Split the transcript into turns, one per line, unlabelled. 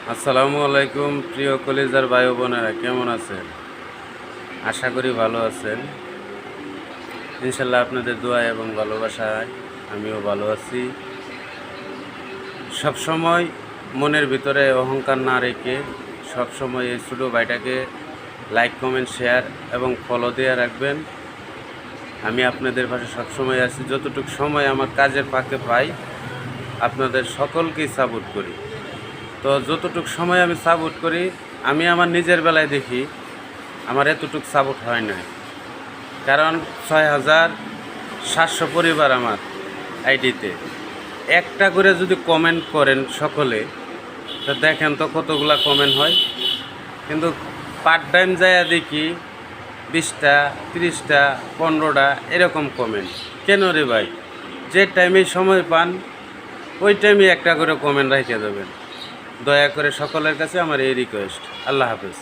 আসসালামু আলাইকুম প্রিয় কলিজার ভাই বোনেরা, কেমন আছেন? আশা করি ভালো আছেন। ইনশাল্লাহ আপনাদের দোয়া এবং ভালোবাসায় আমিও ভালো আছি। সবসময় মনের ভিতরে অহংকার না রেখে সবসময় এই ছোটো ভাইটাকে লাইক, কমেন্ট, শেয়ার এবং ফলো দিয়ে রাখবেন। আমি আপনাদের পাশে সবসময় আছি। যতটুকু সময় আমার কাজের ফাঁকে পাই আপনাদের সকলকেই সাপোর্ট করি। তো যতটুকু সময় আমি সাপোর্ট করি, আমি আমার নিজের বেলায় দেখি আমার এতটুকু সাপোর্ট হয় না। কারণ 6,700 পরিবার আমার আইডিতে একটা করে যদি কমেন্ট করেন সকলে, তো দেখেন তো কতগুলা কমেন্ট হয়। কিন্তু পার্ট টাইম যায় দেখি 20টা, 30টা, 15টা এরকম কমেন্ট। কেন রে ভাই? যে টাইমে সময় পান ওই টাইমে একটা করে কমেন্ট রেখে দেবেন। দয়া করে সকলের কাছে আমার এই রিকোয়েস্ট। আল্লাহ হাফেজ।